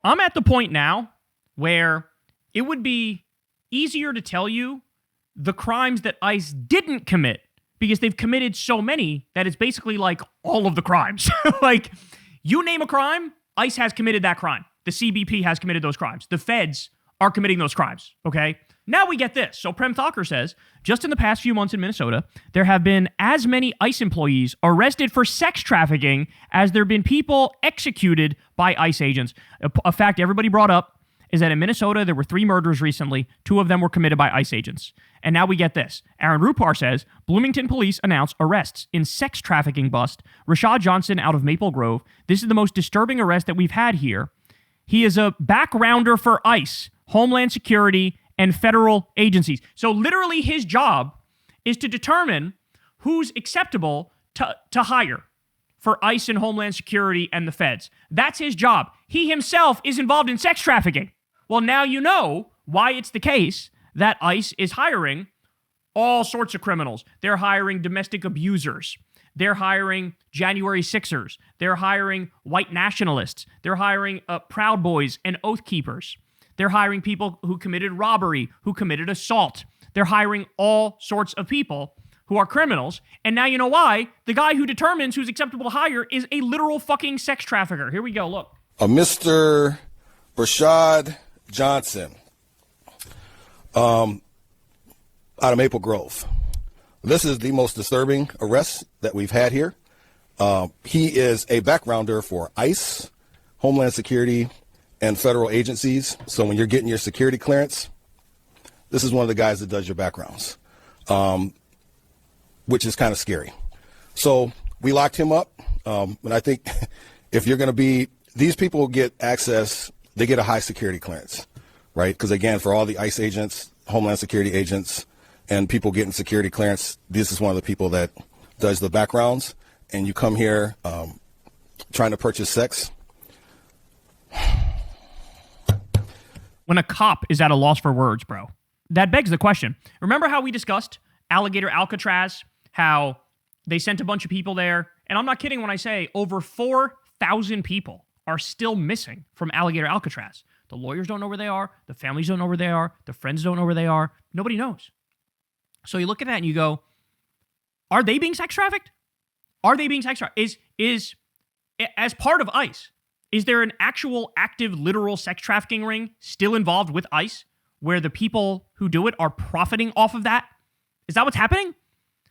I'm at the point now where it would be easier to tell you the crimes that ICE didn't commit because they've committed so many that it's basically like all of the crimes. Like, you name a crime, ICE has committed that crime. The CBP has committed those crimes. The feds are committing those crimes, okay? Now we get this. So Prem Thakur says, just in the past few months in Minnesota, there have been as many ICE employees arrested for sex trafficking as there have been people executed by ICE agents. A fact everybody brought up is that in Minnesota, there were 3 murders recently. 2 of them were committed by ICE agents. And now we get this. Aaron Rupar says, Bloomington police announce arrests in sex trafficking bust. Rashad Johnson out of Maple Grove. This is the most disturbing arrest that we've had here. He is a backgrounder for ICE, Homeland Security, and federal agencies. So literally his job is to determine who's acceptable to hire for ICE and Homeland Security and the feds. That's his job. He himself is involved in sex trafficking. Well, now you know why it's the case that ICE is hiring all sorts of criminals. They're hiring domestic abusers. They're hiring January 6ers. They're hiring white nationalists. They're hiring Proud Boys and Oath Keepers. They're hiring people who committed robbery, who committed assault. They're hiring all sorts of people who are criminals. And now you know why. The guy who determines who's acceptable to hire is a literal fucking sex trafficker. Here we go, look. Mr. Rashad Johnson, out of Maple Grove. This is the most disturbing arrest that we've had here. He is a backgrounder for ICE, Homeland Security, and federal agencies. So when you're getting your security clearance, this is one of the guys that does your backgrounds, which is kind of scary. So we locked him up. And I think if you're going to be, these people get access, they get a high security clearance, right? Because again, for all the ICE agents, Homeland Security agents, and people getting security clearance, this is one of the people that does the backgrounds. And you come here trying to purchase sex. When a cop is at a loss for words, bro, that begs the question. Remember how we discussed Alligator Alcatraz, how they sent a bunch of people there? And I'm not kidding when I say over 4,000 people are still missing from Alligator Alcatraz. The lawyers don't know where they are. The families don't know where they are. The friends don't know where they are. Nobody knows. So you look at that and you go, are they being sex trafficked? Are they being sex trafficked? Is as part of ICE, is there an actual active literal sex trafficking ring still involved with ICE where the people who do it are profiting off of that? Is that what's happening?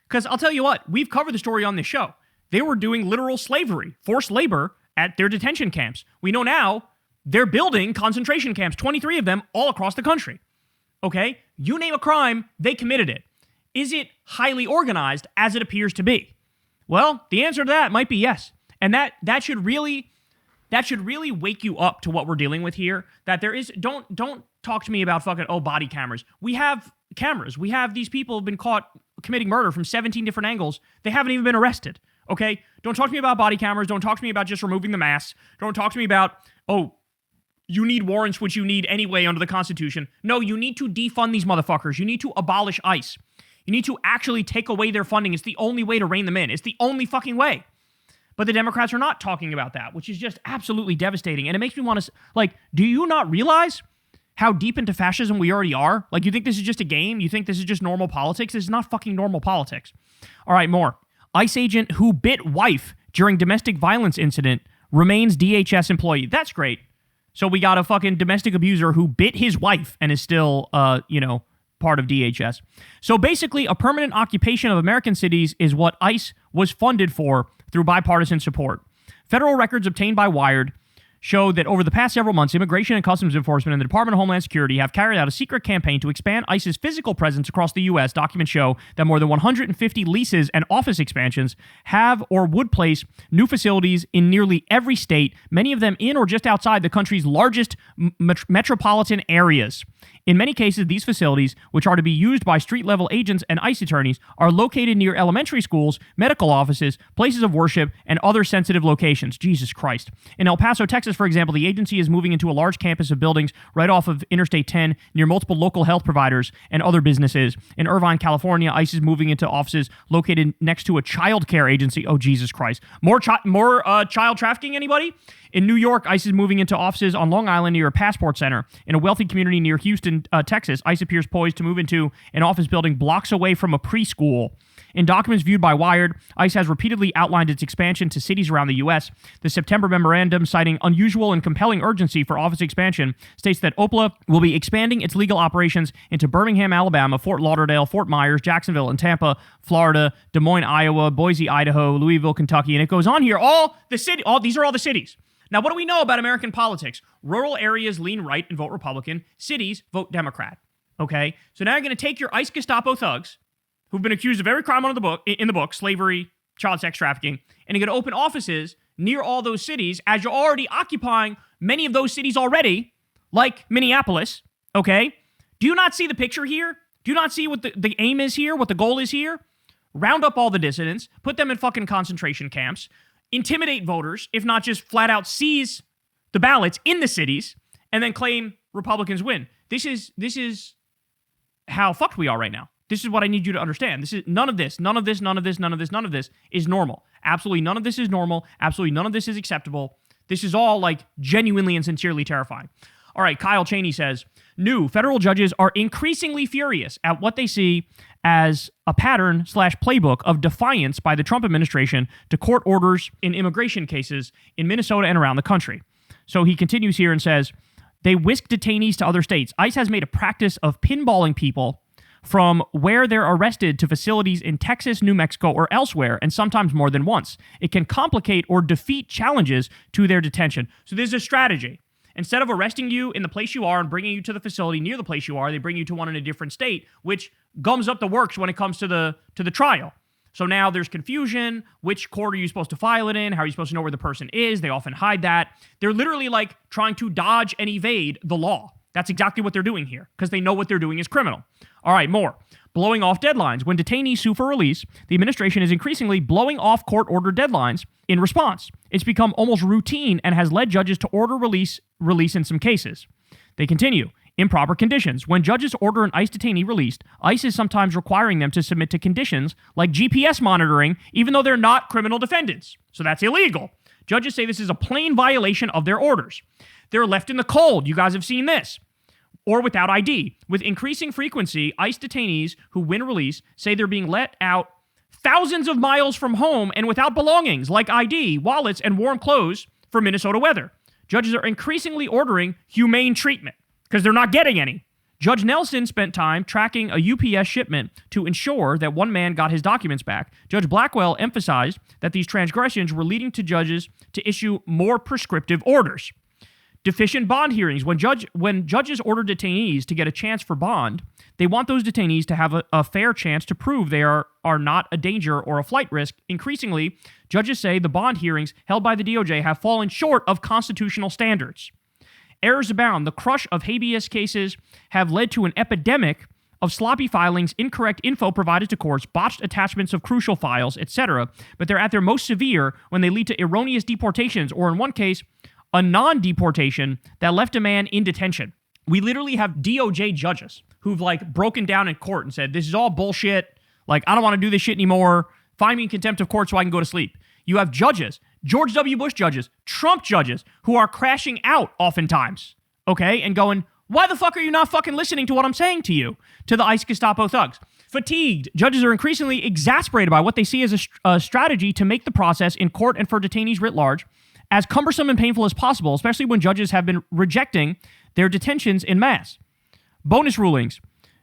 Because I'll tell you what, we've covered the story on this show. They were doing literal slavery, forced labor at their detention camps. We know now they're building concentration camps, 23 of them all across the country. Okay? You name a crime, they committed it. Is it highly organized as it appears to be? Well, the answer to that might be yes. And that should really wake you up to what we're dealing with here. That there is, don't talk to me about fucking, body cameras. We have cameras. We have these people who've been caught committing murder from 17 different angles. They haven't even been arrested. Okay? Don't talk to me about body cameras. Don't talk to me about just removing the masks. Don't talk to me about, you need warrants, which you need anyway under the Constitution. No, you need to defund these motherfuckers. You need to abolish ICE. You need to actually take away their funding. It's the only way to rein them in. It's the only fucking way. But the Democrats are not talking about that, which is just absolutely devastating. And it makes me want to, do you not realize how deep into fascism we already are? You think this is just a game? You think this is just normal politics? This is not fucking normal politics. All right, more. ICE agent who bit wife during domestic violence incident remains DHS employee. That's great. So we got a fucking domestic abuser who bit his wife and is still, part of DHS. So basically, a permanent occupation of American cities is what ICE was funded for through bipartisan support. Federal records obtained by Wired show that over the past several months, Immigration and Customs Enforcement and the Department of Homeland Security have carried out a secret campaign to expand ICE's physical presence across the U.S. Documents show that more than 150 leases and office expansions have or would place new facilities in nearly every state, many of them in or just outside the country's largest metropolitan areas. In many cases, these facilities, which are to be used by street-level agents and ICE attorneys, are located near elementary schools, medical offices, places of worship, and other sensitive locations. Jesus Christ. In El Paso, Texas, for example, the agency is moving into a large campus of buildings right off of Interstate 10 near multiple local health providers and other businesses. In Irvine, California, ICE is moving into offices located next to a child care agency. Oh, Jesus Christ. More child trafficking, anybody? In New York, ICE is moving into offices on Long Island near a passport center. In a wealthy community near Houston, Texas, ICE appears poised to move into an office building blocks away from a preschool. In documents viewed by Wired, ICE has repeatedly outlined its expansion to cities around the U.S. The September memorandum, citing unusual and compelling urgency for office expansion, states that OPLA will be expanding its legal operations into Birmingham, Alabama, Fort Lauderdale, Fort Myers, Jacksonville, and Tampa, Florida, Des Moines, Iowa, Boise, Idaho, Louisville, Kentucky, and it goes on here. These are all the cities. Now, what do we know about American politics? Rural areas lean right and vote Republican. Cities vote Democrat. Okay? So now you're going to take your ICE Gestapo thugs, who've been accused of every crime in the book, slavery, child sex trafficking, and you're going to open offices near all those cities as you're already occupying many of those cities already, like Minneapolis, okay? Do you not see the picture here? Do you not see what the aim is here, what the goal is here? Round up all the dissidents, put them in fucking concentration camps, intimidate voters, if not just flat out seize the ballots in the cities, and then claim Republicans win. This is how fucked we are right now. This is what I need you to understand. This is none of this is normal. Absolutely none of this is normal. Absolutely none of this is acceptable. This is all like genuinely and sincerely terrifying. All right, Kyle Cheney says, new federal judges are increasingly furious at what they see as a pattern/playbook of defiance by the Trump administration to court orders in immigration cases in Minnesota and around the country. So he continues here and says, they whisk detainees to other states. ICE has made a practice of pinballing people from where they're arrested to facilities in Texas, New Mexico, or elsewhere, and sometimes more than once. It can complicate or defeat challenges to their detention. So there's a strategy. Instead of arresting you in the place you are and bringing you to the facility near the place you are, they bring you to one in a different state, which gums up the works when it comes to the trial. So now there's confusion. Which court are you supposed to file it in? How are you supposed to know where the person is? They often hide that. They're literally like trying to dodge and evade the law. That's exactly what they're doing here, because they know what they're doing is criminal. All right, more. Blowing off deadlines. When detainees sue for release, the administration is increasingly blowing off court-ordered deadlines in response. It's become almost routine and has led judges to order release in some cases. They continue. Improper conditions. When judges order an ICE detainee released, ICE is sometimes requiring them to submit to conditions like GPS monitoring, even though they're not criminal defendants. So that's illegal. Judges say this is a plain violation of their orders. They're left in the cold. You guys have seen this. Or without ID. With increasing frequency, ICE detainees who win release say they're being let out thousands of miles from home and without belongings like ID, wallets, and warm clothes for Minnesota weather. Judges are increasingly ordering humane treatment because they're not getting any. Judge Nelson spent time tracking a UPS shipment to ensure that one man got his documents back. Judge Blackwell emphasized that these transgressions were leading to judges to issue more prescriptive orders. Deficient bond hearings. When judges order detainees to get a chance for bond, they want those detainees to have a fair chance to prove they are not a danger or a flight risk. Increasingly, judges say the bond hearings held by the DOJ have fallen short of constitutional standards. Errors abound. The crush of habeas cases have led to an epidemic of sloppy filings, incorrect info provided to courts, botched attachments of crucial files, etc. But they're at their most severe when they lead to erroneous deportations, or in one case, a non-deportation that left a man in detention. We literally have DOJ judges who've like broken down in court and said, this is all bullshit. Like, I don't want to do this shit anymore. Find me in contempt of court so I can go to sleep. You have judges, George W. Bush judges, Trump judges, who are crashing out oftentimes, okay? And going, why the fuck are you not fucking listening to what I'm saying to you? To the ICE Gestapo thugs. Fatigued. Judges are increasingly exasperated by what they see as a strategy to make the process in court and for detainees writ large as cumbersome and painful as possible, especially when judges have been rejecting their detentions en masse. Bonus rulings.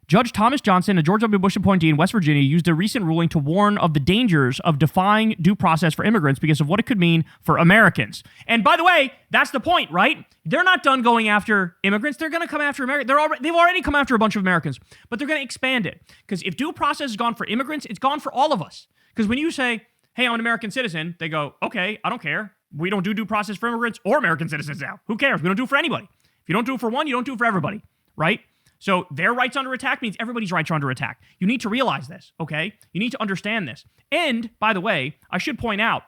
Judge Thomas Johnson, a George W. Bush appointee in West Virginia, used a recent ruling to warn of the dangers of defying due process for immigrants because of what it could mean for Americans. And by the way, that's the point, right? They're not done going after immigrants. They're going to come after Americans. They've already come after a bunch of Americans, but they're going to expand it. Because if due process is gone for immigrants, it's gone for all of us. Because when you say, hey, I'm an American citizen, they go, okay, I don't care. We don't do due process for immigrants or American citizens now. Who cares? We don't do it for anybody. If you don't do it for one, you don't do it for everybody, right? So their rights under attack means everybody's rights are under attack. You need to realize this, okay? You need to understand this. And, by the way, I should point out,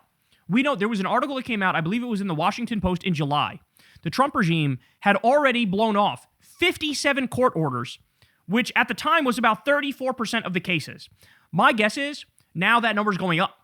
we know there was an article that came out, I believe it was in the Washington Post in July. The Trump regime had already blown off 57 court orders, which at the time was about 34% of the cases. My guess is now that number's going up.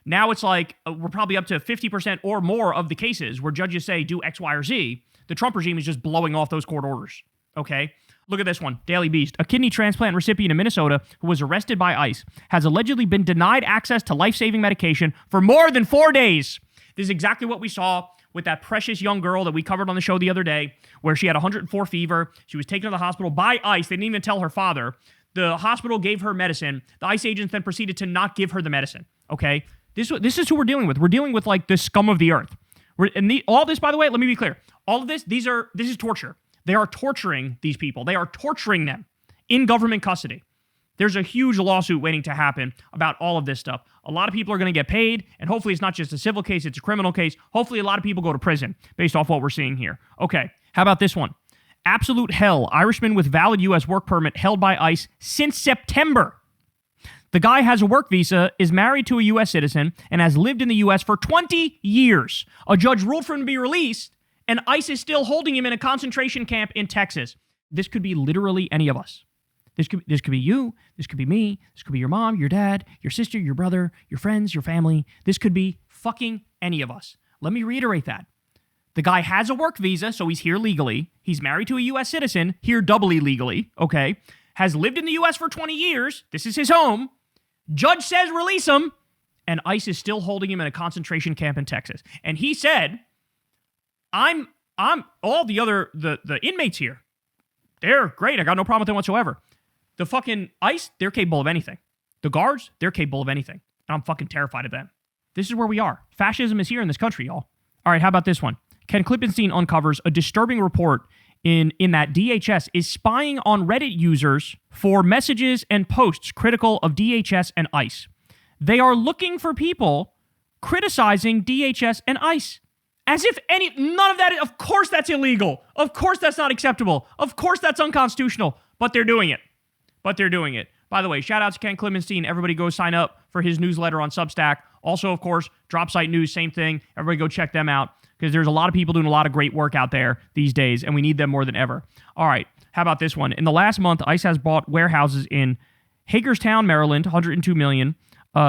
Now it's like we're probably up to 50% or more of the cases where judges say do X, Y, or Z. The Trump regime is just blowing off those court orders. Okay? Look at this one. Daily Beast. A kidney transplant recipient in Minnesota who was arrested by ICE has allegedly been denied access to life-saving medication for more than 4 days. This is exactly what we saw with that precious young girl that we covered on the show the other day, where she had 104 fever. She was taken to the hospital by ICE. They didn't even tell her father. The hospital gave her medicine. The ICE agents then proceeded to not give her the medicine. Okay? This is who we're dealing with. We're dealing with like the scum of the earth. All this, by the way, let me be clear. All of this, this is torture. They are torturing these people. They are torturing them in government custody. There's a huge lawsuit waiting to happen about all of this stuff. A lot of people are going to get paid, and hopefully it's not just a civil case, it's a criminal case. Hopefully a lot of people go to prison based off what we're seeing here. Okay, how about this one? Absolute hell. Irishman with valid U.S. work permit held by ICE since September. The guy has a work visa, is married to a U.S. citizen, and has lived in the U.S. for 20 years. A judge ruled for him to be released, and ICE is still holding him in a concentration camp in Texas. This could be literally any of us. This could be you. This could be me. This could be your mom, your dad, your sister, your brother, your friends, your family. This could be fucking any of us. Let me reiterate that. The guy has a work visa, so he's here legally. He's married to a U.S. citizen, here doubly legally, okay? Has lived in the U.S. for 20 years. This is his home. Judge says release him, and ICE is still holding him in a concentration camp in Texas. And he said, I'm all the inmates here. They're great. I got no problem with them whatsoever. The fucking ICE, they're capable of anything. The guards, they're capable of anything. And I'm fucking terrified of them. This is where we are. Fascism is here in this country, y'all. All right, how about this one? Ken Klippenstein uncovers a disturbing report in that DHS is spying on Reddit users for messages and posts critical of DHS and ICE. They are looking for people criticizing DHS and ICE. As if none of that, of course that's illegal. Of course that's not acceptable. Of course that's unconstitutional. But they're doing it. By the way, shout out to Ken Klippenstein. Everybody go sign up for his newsletter on Substack. Also, of course, Drop Site News, same thing. Everybody go check them out because there's a lot of people doing a lot of great work out there these days, and we need them more than ever. All right, how about this one? In the last month, ICE has bought warehouses in Hagerstown, Maryland, $102 million.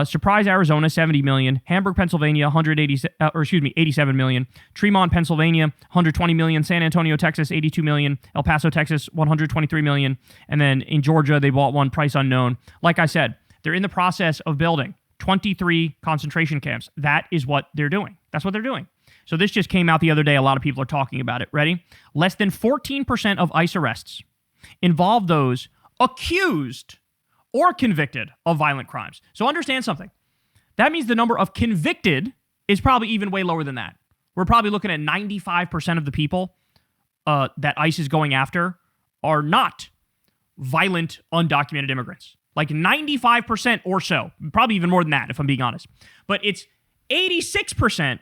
Surprise, Arizona, $70 million. Hamburg, Pennsylvania, $87 million. Tremont, Pennsylvania, $120 million. San Antonio, Texas, $82 million. El Paso, Texas, $123 million. And then in Georgia, they bought one, price unknown. Like I said, they're in the process of building 23 concentration camps. That is what they're doing. That's what they're doing. So this just came out the other day. A lot of people are talking about it. Ready? Less than 14% of ICE arrests involve those accused or convicted of violent crimes. So understand something. That means the number of convicted is probably even way lower than that. We're probably looking at 95% of the people that ICE is going after are not violent, undocumented immigrants. Like 95% or so. Probably even more than that, if I'm being honest. But it's 86%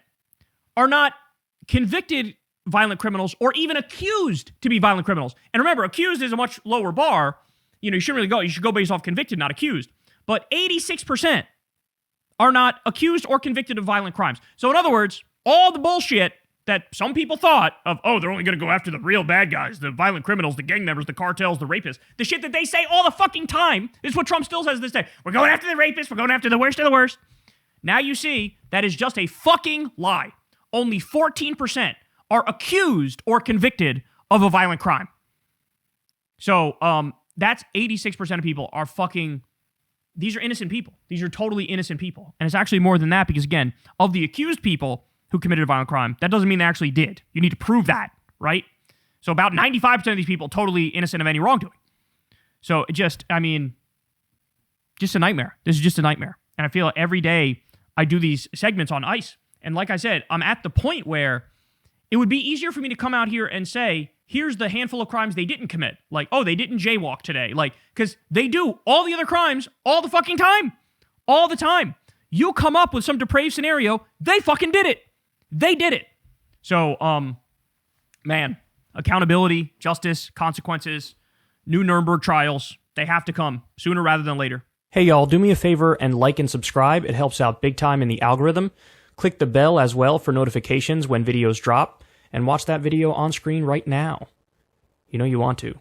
are not convicted violent criminals or even accused to be violent criminals. And remember, accused is a much lower bar. You know, you shouldn't really go. You should go based off convicted, not accused. But 86% are not accused or convicted of violent crimes. So in other words, all the bullshit that some people thought of, oh, they're only going to go after the real bad guys, the violent criminals, the gang members, the cartels, the rapists, the shit that they say all the fucking time is what Trump still says this day. We're going after the rapists. We're going after the worst of the worst. Now you see that is just a fucking lie. Only 14% are accused or convicted of a violent crime. So, that's 86% of people are fucking, these are innocent people. These are totally innocent people. And it's actually more than that because, again, of the accused people who committed a violent crime, that doesn't mean they actually did. You need to prove that, right? So about 95% of these people totally innocent of any wrongdoing. So it just, I mean, just a nightmare. This is just a nightmare. And I feel every day I do these segments on ICE. And like I said, I'm at the point where it would be easier for me to come out here and say, here's the handful of crimes they didn't commit. Like, oh, they didn't jaywalk today. Like, because they do all the other crimes all the fucking time. All the time. You come up with some depraved scenario, they fucking did it. They did it. So, man, accountability, justice, consequences, new Nuremberg trials, they have to come sooner rather than later. Hey, y'all, do me a favor and like and subscribe. It helps out big time in the algorithm. Click the bell as well for notifications when videos drop. And watch that video on screen right now. You know you want to.